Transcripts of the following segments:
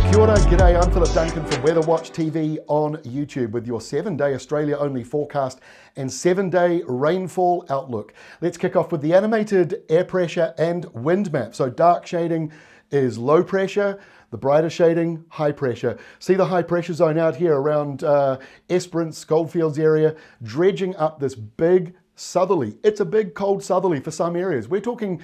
Kia ora, g'day, I'm Philip Duncan from Weather Watch TV on YouTube with your 7-day Australia-only forecast and 7-day rainfall outlook. Let's kick off with the animated air pressure and wind map. So dark shading is low pressure, the brighter shading, high pressure. See the high pressure zone out here around Esperance, Goldfields area, dredging up this big southerly. It's a big cold southerly for some areas. We're talking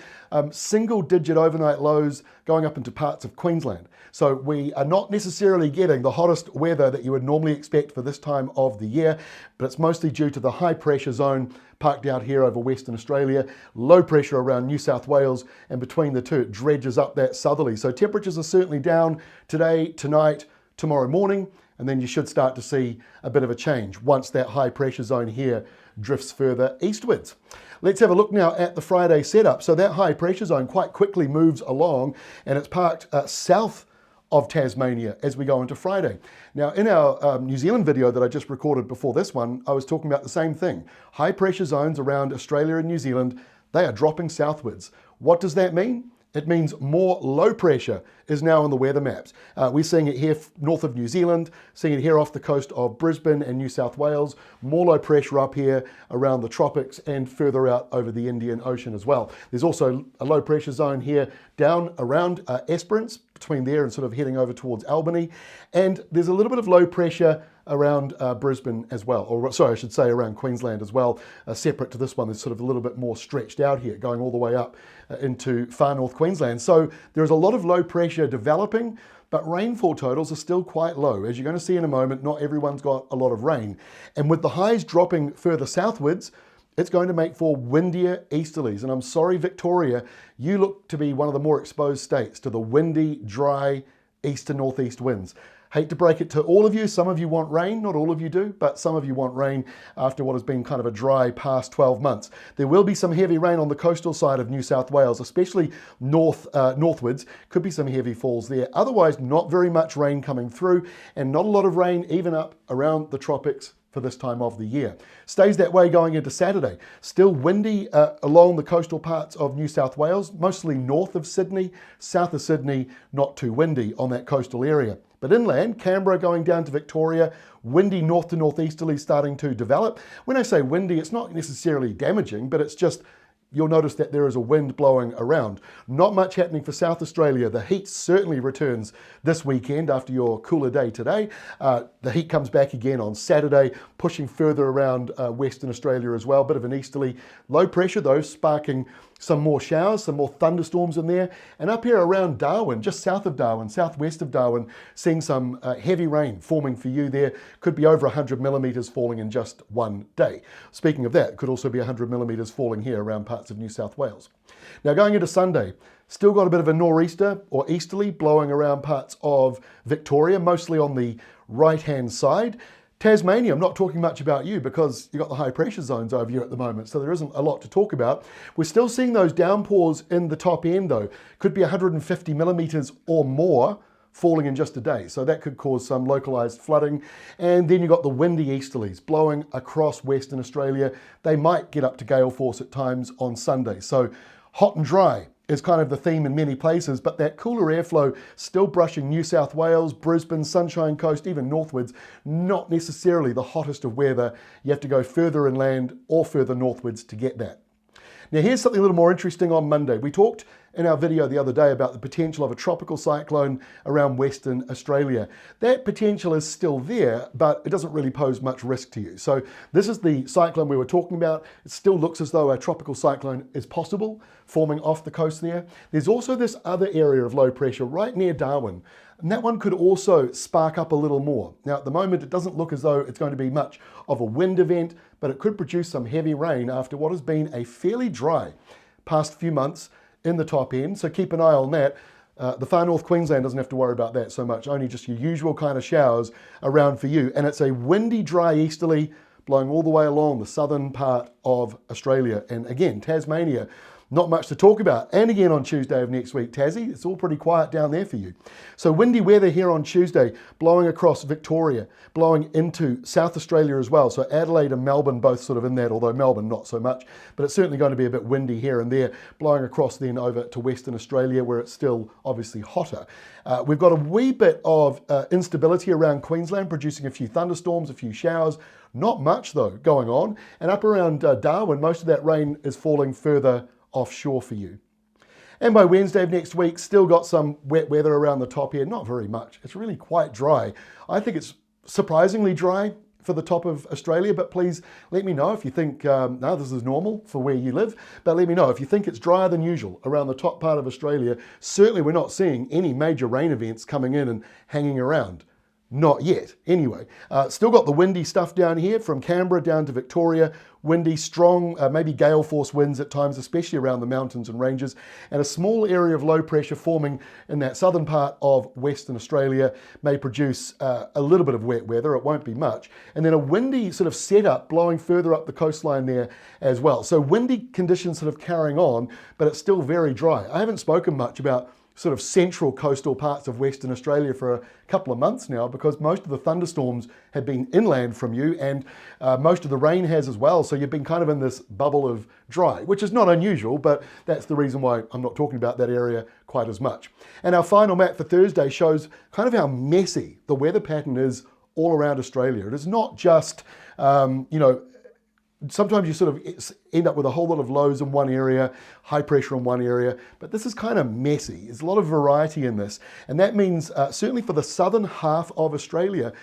single digit overnight lows going up into parts of Queensland. So we are not necessarily getting the hottest weather that you would normally expect for this time of the year, but it's mostly due to the high pressure zone parked out here over Western Australia, low pressure around New South Wales, and between the two it dredges up that southerly. So temperatures are certainly down today, tonight, tomorrow morning, and then you should start to see a bit of a change once that high pressure zone here drifts further eastwards. Let's have a look now at the Friday setup. So that high pressure zone quite quickly moves along and it's parked south of Tasmania as we go into Friday. Now in our New Zealand video that I just recorded before this one, I was talking about the same thing. High pressure zones around Australia and New Zealand, they are dropping southwards. What does that mean? It means more low pressure is now on the weather maps. We're seeing it here north of New Zealand, seeing it here off the coast of Brisbane and New South Wales, more low pressure up here around the tropics and further out over the Indian Ocean as well. There's also a low pressure zone here down around Esperance, between there and sort of heading over towards Albany. And there's a little bit of low pressure around Brisbane as well, or sorry, I should say around Queensland as well, separate to this one. There's sort of a little bit more stretched out here, going all the way up into far north Queensland. So there's a lot of low pressure developing, but rainfall totals are still quite low. As you're going to see in a moment, not everyone's got a lot of rain. And with the highs dropping further southwards, it's going to make for windier easterlies. And I'm sorry, Victoria, you look to be one of the more exposed states to the windy, dry, east to northeast winds. Hate to break it to all of you, some of you want rain, not all of you do, but some of you want rain after what has been kind of a dry past 12 months. There will be some heavy rain on the coastal side of New South Wales, especially northwards. Could be some heavy falls there. Otherwise, not very much rain coming through and not a lot of rain even up around the tropics for this time of the year. Stays that way going into Saturday. Still windy along the coastal parts of New South Wales, mostly north of Sydney, south of Sydney, not too windy on that coastal area. But inland, Canberra going down to Victoria, windy north to northeasterly starting to develop. When I say windy, it's not necessarily damaging, but it's just, you'll notice that there is a wind blowing around. Not much happening for South Australia. The heat certainly returns this weekend after your cooler day today. The heat comes back again on Saturday, pushing further around Western Australia as well. Bit of an easterly. Low pressure though, sparking some more showers, some more thunderstorms in there. And up here around Darwin, just south of Darwin, southwest of Darwin, seeing some heavy rain forming for you there. Could be over 100 millimetres falling in just one day. Speaking of that, could also be 100 millimetres falling here around parts of New South Wales. Now going into Sunday, still got a bit of a nor'easter or easterly blowing around parts of Victoria, mostly on the right-hand side. Tasmania, I'm not talking much about you because you've got the high pressure zones over here at the moment, so there isn't a lot to talk about. We're still seeing those downpours in the top end though. Could be 150 millimetres or more falling in just a day. So that could cause some localised flooding. And then you've got the windy easterlies blowing across Western Australia. They might get up to gale force at times on Sunday. So hot and dry is kind of the theme in many places, but that cooler airflow still brushing New South Wales, Brisbane, Sunshine Coast, even northwards, not necessarily the hottest of weather. You have to go further inland or further northwards to get that. Now here's something a little more interesting on Monday. We talked in our video the other day about the potential of a tropical cyclone around Western Australia. That potential is still there, but it doesn't really pose much risk to you. So this is the cyclone we were talking about. It still looks as though a tropical cyclone is possible, forming off the coast there. There's also this other area of low pressure right near Darwin, and that one could also spark up a little more. Now at the moment it doesn't look as though it's going to be much of a wind event, but it could produce some heavy rain after what has been a fairly dry past few months in the top end, so keep an eye on that. The far north Queensland doesn't have to worry about that so much, only just your usual kind of showers around for you. And it's a windy, dry easterly blowing all the way along the southern part of Australia. And again, Tasmania, not much to talk about. And again on Tuesday of next week, Tassie, it's all pretty quiet down there for you. So windy weather here on Tuesday, blowing across Victoria, blowing into South Australia as well. So Adelaide and Melbourne both sort of in that, although Melbourne not so much, but it's certainly going to be a bit windy here and there, blowing across then over to Western Australia where it's still obviously hotter. We've got a wee bit of instability around Queensland, producing a few thunderstorms, a few showers. Not much though going on. And up around Darwin, most of that rain is falling further offshore for you. And by Wednesday of next week, still got some wet weather around the top here. Not very much. It's really quite dry. I think it's surprisingly dry for the top of Australia, but please let me know if you think, no, this is normal for where you live, but let me know if you think it's drier than usual around the top part of Australia. Certainly we're not seeing any major rain events coming in and hanging around. Not yet, anyway. Still got the windy stuff down here from Canberra down to Victoria. Windy, strong, maybe gale force winds at times, especially around the mountains and ranges. And a small area of low pressure forming in that southern part of Western Australia may produce a little bit of wet weather. It won't be much. And then a windy sort of setup blowing further up the coastline there as well. So windy conditions sort of carrying on, but it's still very dry. I haven't spoken much about sort of central coastal parts of Western Australia for a couple of months now because most of the thunderstorms have been inland from you and most of the rain has as well. So you've been kind of in this bubble of dry, which is not unusual, but that's the reason why I'm not talking about that area quite as much. And our final map for Thursday shows kind of how messy the weather pattern is all around Australia. It is not just, sometimes you sort of end up with a whole lot of lows in one area, high pressure in one area, but this is kind of messy. There's a lot of variety in this. And that means certainly for the southern half of Australia,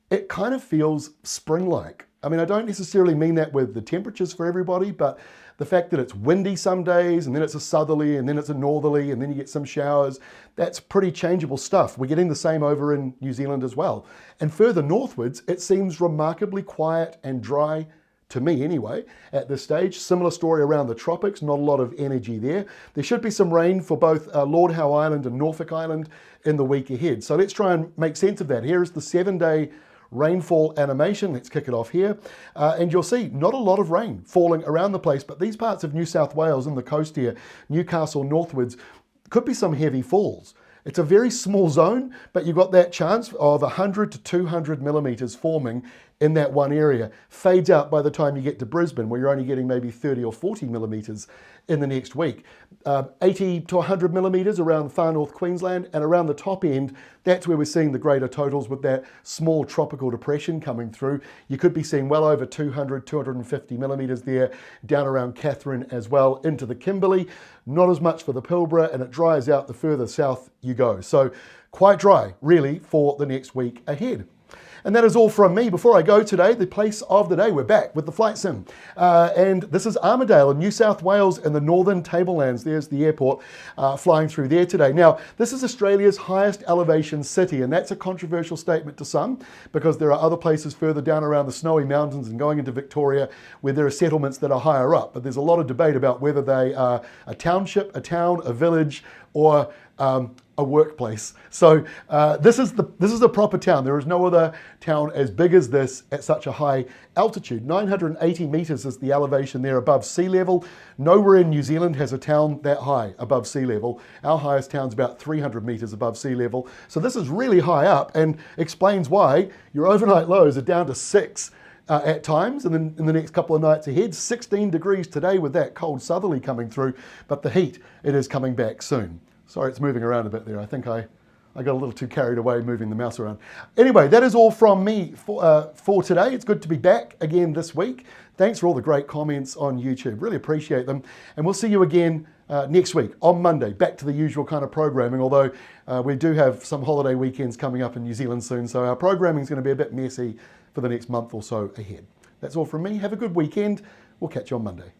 it kind of feels spring-like. I mean, I don't necessarily mean that with the temperatures for everybody, but the fact that it's windy some days, and then it's a southerly, and then it's a northerly, and then you get some showers, that's pretty changeable stuff. We're getting the same over in New Zealand as well. And further northwards, it seems remarkably quiet and dry, to me anyway, at this stage. Similar story around the tropics, not a lot of energy there. There should be some rain for both Lord Howe Island and Norfolk Island in the week ahead. So let's try and make sense of that. Here is the 7-day rainfall animation. Let's kick it off here. And you'll see not a lot of rain falling around the place, but these parts of New South Wales and the coast here, Newcastle northwards, could be some heavy falls. It's a very small zone, but you've got that chance of 100 to 200 millimetres forming in that one area. Fades out by the time you get to Brisbane, where you're only getting maybe 30 or 40 millimetres in the next week. 80 to 100 millimetres around far north Queensland, and around the top end, that's where we're seeing the greater totals with that small tropical depression coming through. You could be seeing well over 200, 250 millimetres there, down around Katherine as well, into the Kimberley. Not as much for the Pilbara, and it dries out the further south you go. So quite dry, really, for the next week ahead. And that is all from me. Before I go today, the place of the day, we're back with the flight sim. And this is Armidale in New South Wales in the northern tablelands. There's the airport flying through there today. Now, this is Australia's highest elevation city, and that's a controversial statement to some because there are other places further down around the snowy mountains and going into Victoria where there are settlements that are higher up. But there's a lot of debate about whether they are a township, a town, a village, or a workplace. So this is a proper town. There is no other town as big as this at such a high altitude. 980 meters is the elevation there above sea level. Nowhere in New Zealand has a town that high above sea level. Our highest town's about 300 meters above sea level. So this is really high up and explains why your overnight lows are down to 6 at times, and then in the next couple of nights ahead, 16 degrees today with that cold southerly coming through, but the heat, it is coming back soon. Sorry, it's moving around a bit there. I think I got a little too carried away moving the mouse around. Anyway, that is all from me for today. It's good to be back again this week. Thanks for all the great comments on YouTube. Really appreciate them. And we'll see you again next week on Monday, back to the usual kind of programming, although we do have some holiday weekends coming up in New Zealand soon, so our programming is going to be a bit messy for the next month or so ahead. That's all from me. Have a good weekend. We'll catch you on Monday.